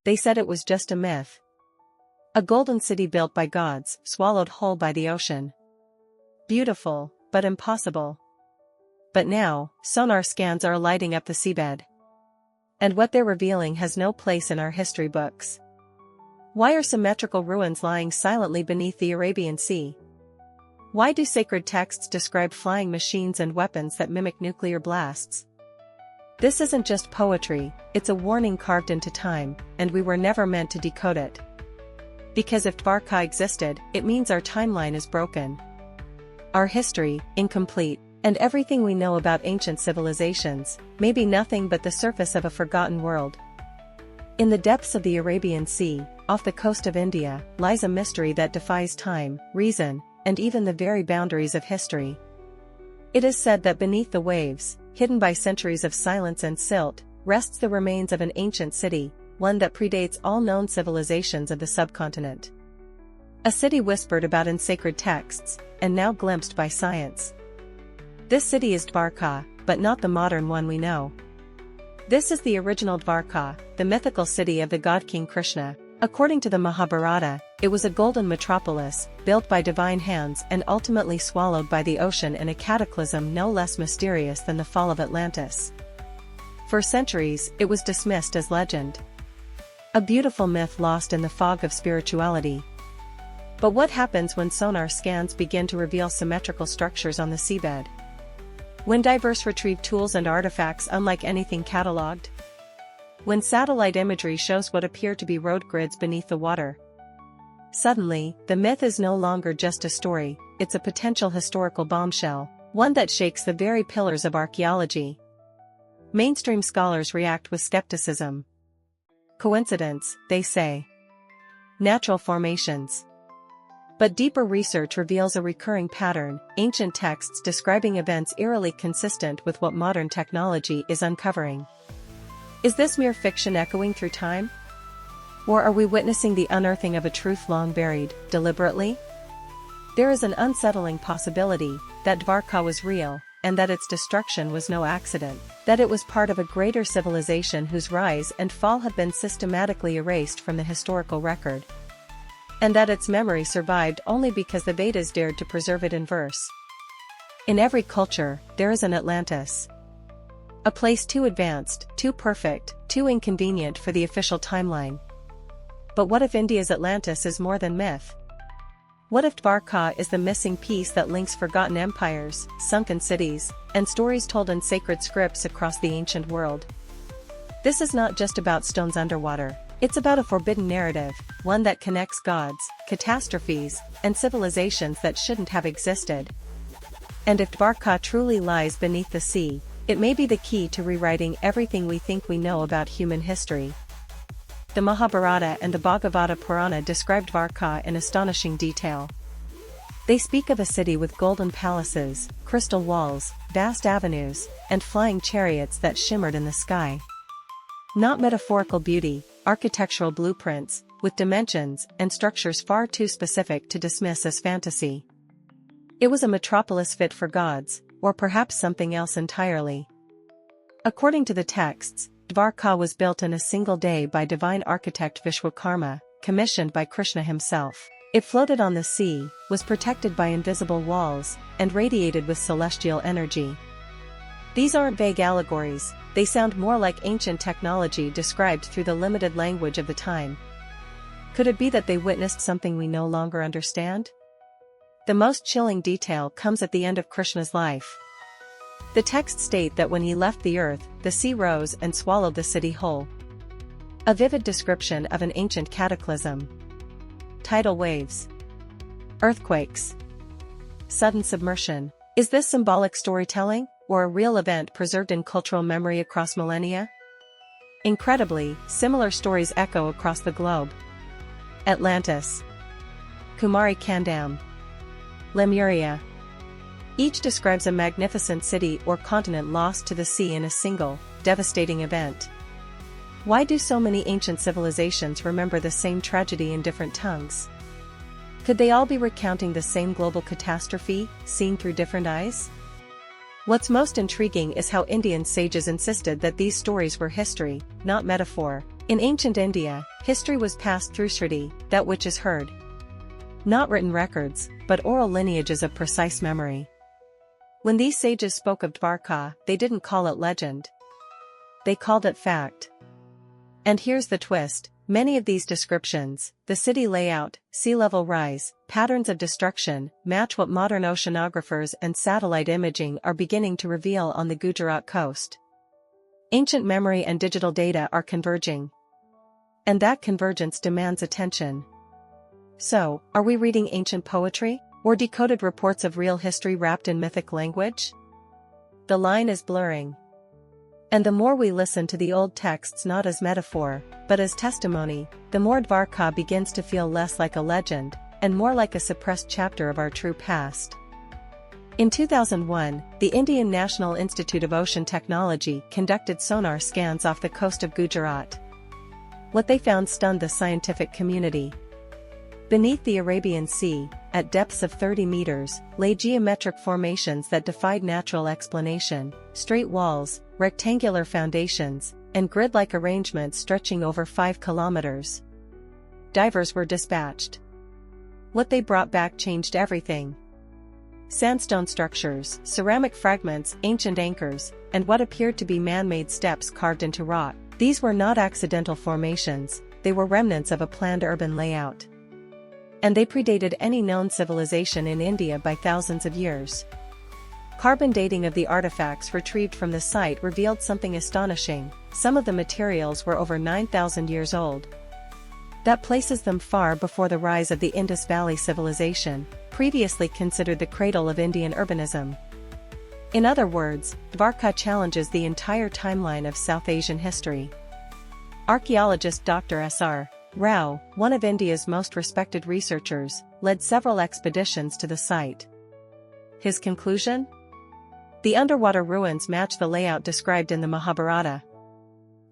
They said it was just a myth. A golden city built by gods, swallowed whole by the ocean. Beautiful, but impossible. But now, sonar scans are lighting up the seabed. And what they're revealing has no place in our history books. Why are symmetrical ruins lying silently beneath the Arabian Sea? Why do sacred texts describe flying machines and weapons that mimic nuclear blasts? This isn't just poetry, it's a warning carved into time, and we were never meant to decode it. Because if Dwarka existed, it means our timeline is broken. Our history, incomplete, and everything we know about ancient civilizations, may be nothing but the surface of a forgotten world. In the depths of the Arabian Sea, off the coast of India, lies a mystery that defies time, reason, and even the very boundaries of history. It is said that beneath the waves, hidden by centuries of silence and silt, rests the remains of an ancient city, one that predates all known civilizations of the subcontinent. A city whispered about in sacred texts, and now glimpsed by science. This city is Dwarka, but not the modern one we know. This is the original Dwarka, the mythical city of the god King Krishna. According to the Mahabharata, it was a golden metropolis, built by divine hands and ultimately swallowed by the ocean in a cataclysm no less mysterious than the fall of Atlantis. For centuries, it was dismissed as legend. A beautiful myth lost in the fog of spirituality. But what happens when sonar scans begin to reveal symmetrical structures on the seabed? When diverse retrieve tools and artifacts unlike anything catalogued? When satellite imagery shows what appear to be road grids beneath the water? Suddenly, the myth is no longer just a story, it's a potential historical bombshell, one that shakes the very pillars of archaeology. Mainstream scholars react with skepticism. Coincidence, they say. Natural formations. But deeper research reveals a recurring pattern, ancient texts describing events eerily consistent with what modern technology is uncovering. Is this mere fiction echoing through time? Or are we witnessing the unearthing of a truth long buried, deliberately? There is an unsettling possibility that Dwarka was real, and that its destruction was no accident, that it was part of a greater civilization whose rise and fall have been systematically erased from the historical record. And that its memory survived only because the Vedas dared to preserve it in verse. In every culture, there is an Atlantis. A place too advanced, too perfect, too inconvenient for the official timeline. But what if India's Atlantis is more than myth? What if Dwarka is the missing piece that links forgotten empires, sunken cities, and stories told in sacred scripts across the ancient world? This is not just about stones underwater, it's about a forbidden narrative, one that connects gods, catastrophes, and civilizations that shouldn't have existed. And if Dwarka truly lies beneath the sea, it may be the key to rewriting everything we think we know about human history. The Mahabharata and the Bhagavata Purana describe Dwarka in astonishing detail. They speak of a city with golden palaces, crystal walls, vast avenues, and flying chariots that shimmered in the sky. Not metaphorical beauty, architectural blueprints, with dimensions and structures far too specific to dismiss as fantasy. It was a metropolis fit for gods, or perhaps something else entirely. According to the texts, Dwarka was built in a single day by divine architect Vishwakarma, commissioned by Krishna himself. It floated on the sea, was protected by invisible walls, and radiated with celestial energy. These aren't vague allegories, they sound more like ancient technology described through the limited language of the time. Could it be that they witnessed something we no longer understand? The most chilling detail comes at the end of Krishna's life. The texts state that when he left the earth, the sea rose and swallowed the city whole. A vivid description of an ancient cataclysm. Tidal waves. Earthquakes. Sudden submersion. Is this symbolic storytelling, or a real event preserved in cultural memory across millennia? Incredibly, similar stories echo across the globe. Atlantis. Kumari Kandam. Lemuria. Each describes a magnificent city or continent lost to the sea in a single, devastating event. Why do so many ancient civilizations remember the same tragedy in different tongues? Could they all be recounting the same global catastrophe, seen through different eyes? What's most intriguing is how Indian sages insisted that these stories were history, not metaphor, In ancient India, history was passed through Shruti, that which is heard. Not written records, but oral lineages of precise memory. When these sages spoke of Dwarka, they didn't call it legend. They called it fact. And here's the twist, many of these descriptions, the city layout, sea level rise, patterns of destruction, match what modern oceanographers and satellite imaging are beginning to reveal on the Gujarat coast. Ancient memory and digital data are converging. And that convergence demands attention. So, are we reading ancient poetry, or decoded reports of real history wrapped in mythic language? The line is blurring. And the more we listen to the old texts not as metaphor, but as testimony, the more Dwarka begins to feel less like a legend, and more like a suppressed chapter of our true past. In 2001, the Indian National Institute of Ocean Technology conducted sonar scans off the coast of Gujarat. What they found stunned the scientific community. Beneath the Arabian Sea, at depths of 30 meters, lay geometric formations that defied natural explanation, straight walls, rectangular foundations, and grid-like arrangements stretching over 5 kilometers. Divers were dispatched. What they brought back changed everything. Sandstone structures, ceramic fragments, ancient anchors, and what appeared to be man-made steps carved into rock. These were not accidental formations, they were remnants of a planned urban layout. And they predated any known civilization in India by thousands of years. Carbon dating of the artifacts retrieved from the site revealed something astonishing. Some of the materials were over 9,000 years old. That places them far before the rise of the Indus Valley civilization, previously considered the cradle of Indian urbanism. In other words, Dwarka challenges the entire timeline of South Asian history. Archaeologist Dr. S.R. Rao, one of India's most respected researchers, led several expeditions to the site. His conclusion? The underwater ruins match the layout described in the Mahabharata.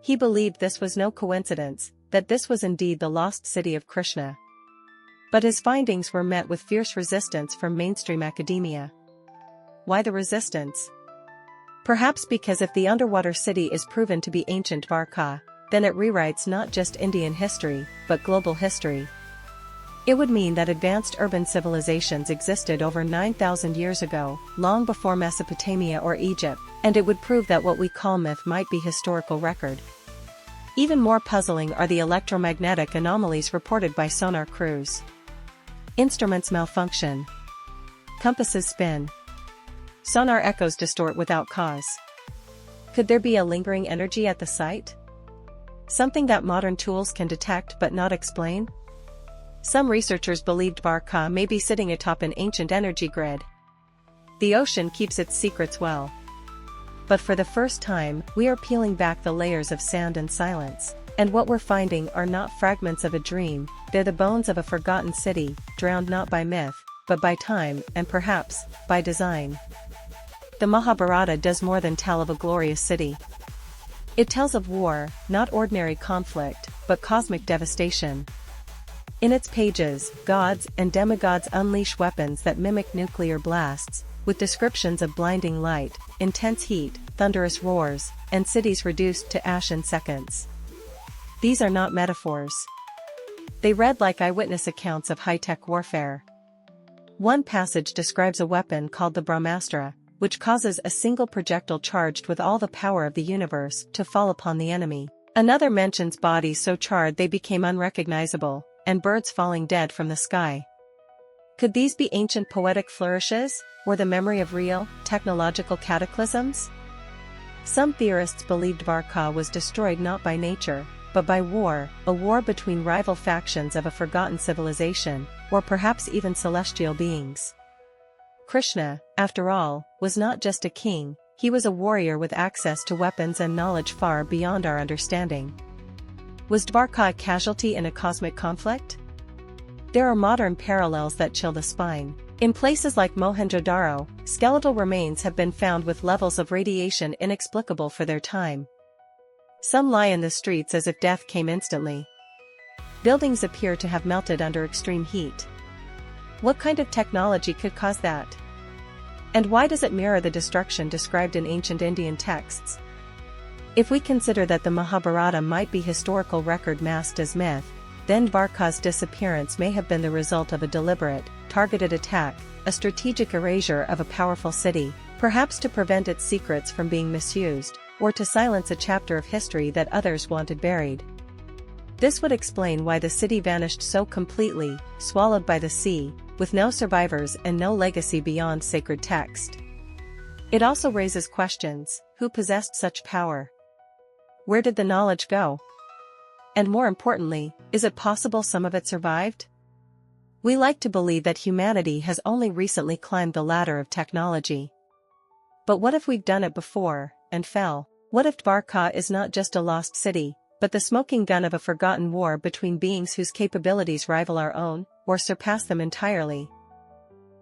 He believed this was no coincidence, that this was indeed the lost city of Krishna. But his findings were met with fierce resistance from mainstream academia. Why the resistance? Perhaps because if the underwater city is proven to be ancient Dwarka, then it rewrites not just Indian history, but global history. It would mean that advanced urban civilizations existed over 9,000 years ago, long before Mesopotamia or Egypt, and it would prove that what we call myth might be historical record. Even more puzzling are the electromagnetic anomalies reported by sonar crews. Instruments malfunction. Compasses spin. Sonar echoes distort without cause. Could there be a lingering energy at the site? Something that modern tools can detect but not explain? Some researchers believed Dwarka may be sitting atop an ancient energy grid. The ocean keeps its secrets well. But for the first time, we are peeling back the layers of sand and silence, and what we're finding are not fragments of a dream, they're the bones of a forgotten city, drowned not by myth, but by time, and perhaps, by design. The Mahabharata does more than tell of a glorious city. It tells of war, not ordinary conflict, but cosmic devastation. In its pages, gods and demigods unleash weapons that mimic nuclear blasts, with descriptions of blinding light, intense heat, thunderous roars, and cities reduced to ash in seconds. These are not metaphors. They read like eyewitness accounts of high-tech warfare. One passage describes a weapon called the Brahmastra, which causes a single projectile charged with all the power of the universe to fall upon the enemy. Another mentions bodies so charred they became unrecognizable, and birds falling dead from the sky. Could these be ancient poetic flourishes, or the memory of real, technological cataclysms? Some theorists believed Dwarka was destroyed not by nature, but by war, a war between rival factions of a forgotten civilization, or perhaps even celestial beings. Krishna, after all, was not just a king, he was a warrior with access to weapons and knowledge far beyond our understanding. Was Dwarka a casualty in a cosmic conflict? There are modern parallels that chill the spine. In places like Mohenjo-Daro, skeletal remains have been found with levels of radiation inexplicable for their time. Some lie in the streets as if death came instantly. Buildings appear to have melted under extreme heat. What kind of technology could cause that? And why does it mirror the destruction described in ancient Indian texts? If we consider that the Mahabharata might be historical record masked as myth, then Dwarka's disappearance may have been the result of a deliberate, targeted attack, a strategic erasure of a powerful city, perhaps to prevent its secrets from being misused, or to silence a chapter of history that others wanted buried. This would explain why the city vanished so completely, swallowed by the sea, with no survivors and no legacy beyond sacred text. It also raises questions: who possessed such power? Where did the knowledge go? And more importantly, is it possible some of it survived? We like to believe that humanity has only recently climbed the ladder of technology. But what if we've done it before, and fell? What if Dwarka is not just a lost city, but the smoking gun of a forgotten war between beings whose capabilities rival our own, or surpass them entirely?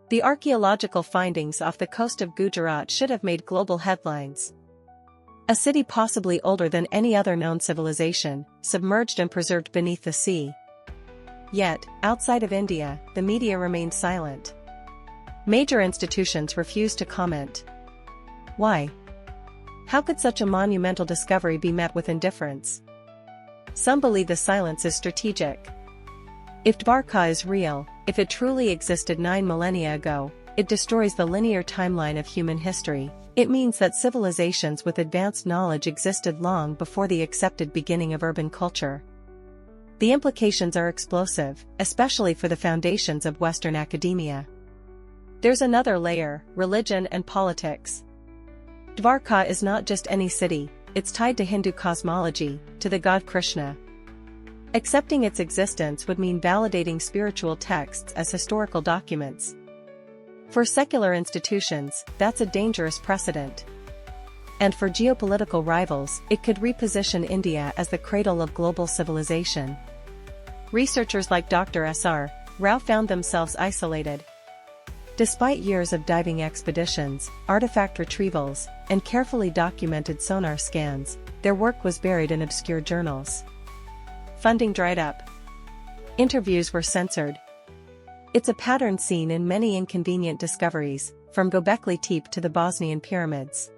The archaeological findings off the coast of Gujarat should have made global headlines. A city possibly older than any other known civilization, submerged and preserved beneath the sea. Yet, outside of India, the media remained silent. Major institutions refused to comment. Why? How could such a monumental discovery be met with indifference? Some believe the silence is strategic. If Dwarka is real, if it truly existed 9 millennia ago, it destroys the linear timeline of human history. It means that civilizations with advanced knowledge existed long before the accepted beginning of urban culture. The implications are explosive, especially for the foundations of Western academia. There's another layer: religion and politics. Dwarka is not just any city, it's tied to Hindu cosmology, to the god Krishna. Accepting its existence would mean validating spiritual texts as historical documents. For secular institutions, that's a dangerous precedent. And for geopolitical rivals, it could reposition India as the cradle of global civilization. Researchers like Dr. S.R. Rao found themselves isolated. Despite years of diving expeditions, artifact retrievals, and carefully documented sonar scans, their work was buried in obscure journals. Funding dried up. Interviews were censored. It's a pattern seen in many inconvenient discoveries, from Göbekli Tepe to the Bosnian pyramids.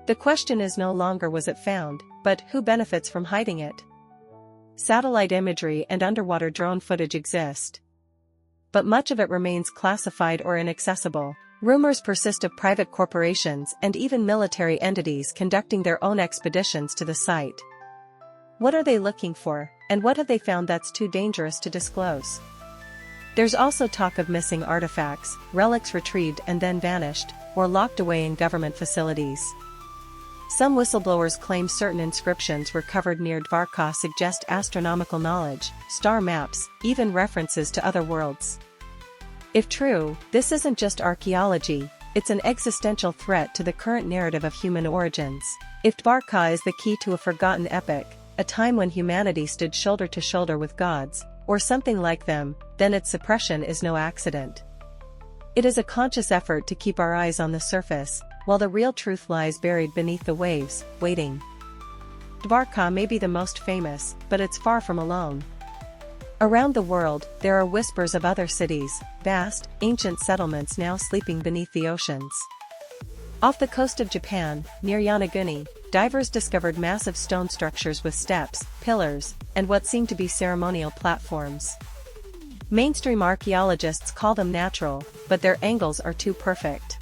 The question is no longer was it found, but who benefits from hiding it? Satellite imagery and underwater drone footage exist, but much of it remains classified or inaccessible. Rumors persist of private corporations and even military entities conducting their own expeditions to the site. What are they looking for, and what have they found that's too dangerous to disclose? There's also talk of missing artifacts, relics retrieved and then vanished, or locked away in government facilities. Some whistleblowers claim certain inscriptions recovered near Dwarka suggest astronomical knowledge, star maps, even references to other worlds. If true, this isn't just archaeology, it's an existential threat to the current narrative of human origins. If Dwarka is the key to a forgotten epic, a time when humanity stood shoulder to shoulder with gods, or something like them, then its suppression is no accident. It is a conscious effort to keep our eyes on the surface, while the real truth lies buried beneath the waves, waiting. Dwarka may be the most famous, but it's far from alone. Around the world, there are whispers of other cities, vast, ancient settlements now sleeping beneath the oceans. Off the coast of Japan, near Yonaguni, divers discovered massive stone structures with steps, pillars, and what seem to be ceremonial platforms. Mainstream archaeologists call them natural, but their angles are too perfect.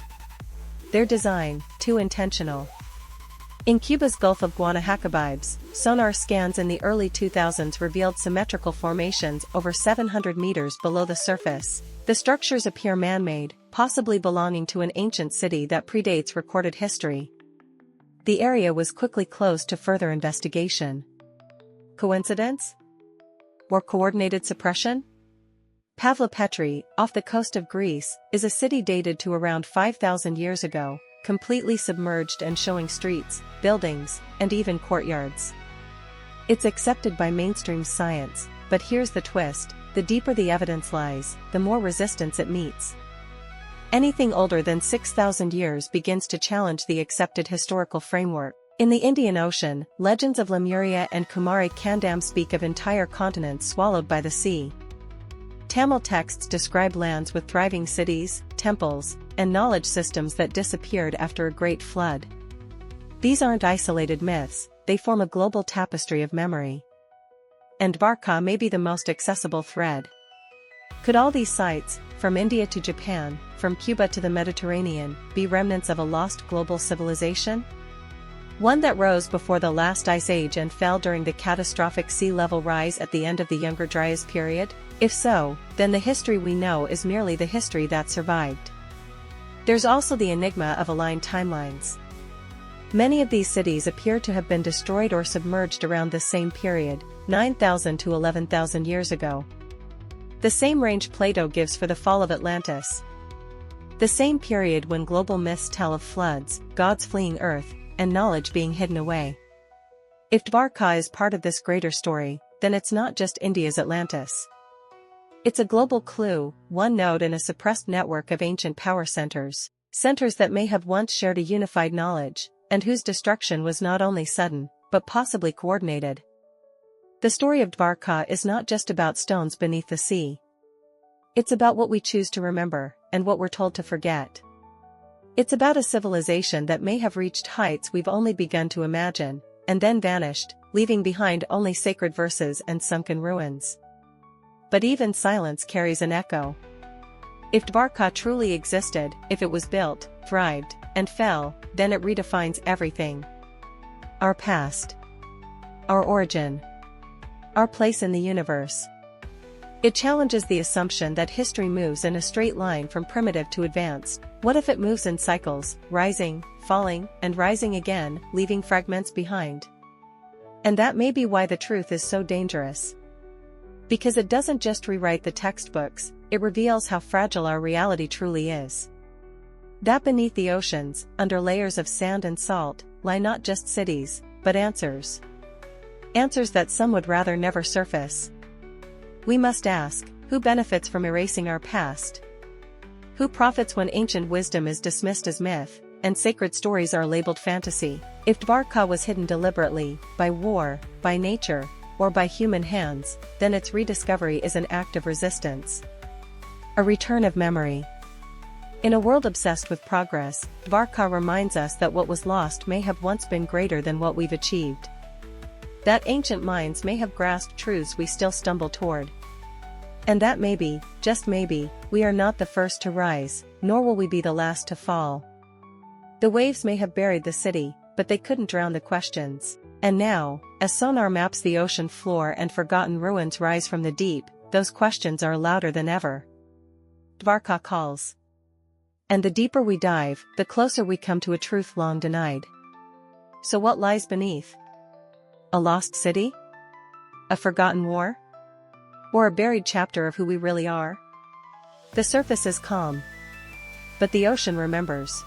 Their design, too intentional. In Cuba's Gulf of Guanahacoibes, sonar scans in the early 2000s revealed symmetrical formations over 700 meters below the surface. The structures appear man-made, possibly belonging to an ancient city that predates recorded history. The area was quickly closed to further investigation. Coincidence? Or coordinated suppression? Pavlopetri, off the coast of Greece, is a city dated to around 5,000 years ago, completely submerged and showing streets, buildings, and even courtyards. It's accepted by mainstream science, but here's the twist: the deeper the evidence lies, the more resistance it meets. Anything older than 6,000 years begins to challenge the accepted historical framework. In the Indian Ocean, legends of Lemuria and Kumari Kandam speak of entire continents swallowed by the sea. Tamil texts describe lands with thriving cities, temples, and knowledge systems that disappeared after a great flood. These aren't isolated myths, they form a global tapestry of memory. And Dwarka may be the most accessible thread. Could all these sites, from India to Japan, from Cuba to the Mediterranean, be remnants of a lost global civilization? One that rose before the last ice age and fell during the catastrophic sea level rise at the end of the Younger Dryas period? If so, then the history we know is merely the history that survived. There's also the enigma of aligned timelines. Many of these cities appear to have been destroyed or submerged around the same period, 9,000 to 11,000 years ago. The same range Plato gives for the fall of Atlantis. The same period when global myths tell of floods, gods fleeing Earth, and knowledge being hidden away. If Dwarka is part of this greater story, then it's not just India's Atlantis. It's a global clue, one node in a suppressed network of ancient power centers, centers that may have once shared a unified knowledge, and whose destruction was not only sudden, but possibly coordinated. The story of Dwarka is not just about stones beneath the sea. It's about what we choose to remember, and what we're told to forget. It's about a civilization that may have reached heights we've only begun to imagine, and then vanished, leaving behind only sacred verses and sunken ruins. But even silence carries an echo. If Dwarka truly existed, if it was built, thrived, and fell, then it redefines everything. Our past. Our origin. Our place in the universe. It challenges the assumption that history moves in a straight line from primitive to advanced. What if it moves in cycles, rising, falling, and rising again, leaving fragments behind? And that may be why the truth is so dangerous. Because it doesn't just rewrite the textbooks, it reveals how fragile our reality truly is. That beneath the oceans, under layers of sand and salt, lie not just cities, but answers. Answers that some would rather never surface. We must ask, who benefits from erasing our past? Who profits when ancient wisdom is dismissed as myth, and sacred stories are labeled fantasy? If Dwarka was hidden deliberately, by war, by nature, or by human hands, then its rediscovery is an act of resistance. A return of memory. In a world obsessed with progress, Dwarka reminds us that what was lost may have once been greater than what we've achieved. That ancient minds may have grasped truths we still stumble toward. And that maybe, just maybe, we are not the first to rise, nor will we be the last to fall. The waves may have buried the city, but they couldn't drown the questions. And now, as sonar maps the ocean floor and forgotten ruins rise from the deep, those questions are louder than ever. Dwarka calls. And the deeper we dive, the closer we come to a truth long denied. So what lies beneath? A lost city? A forgotten war? Or a buried chapter of who we really are? The surface is calm. But the ocean remembers.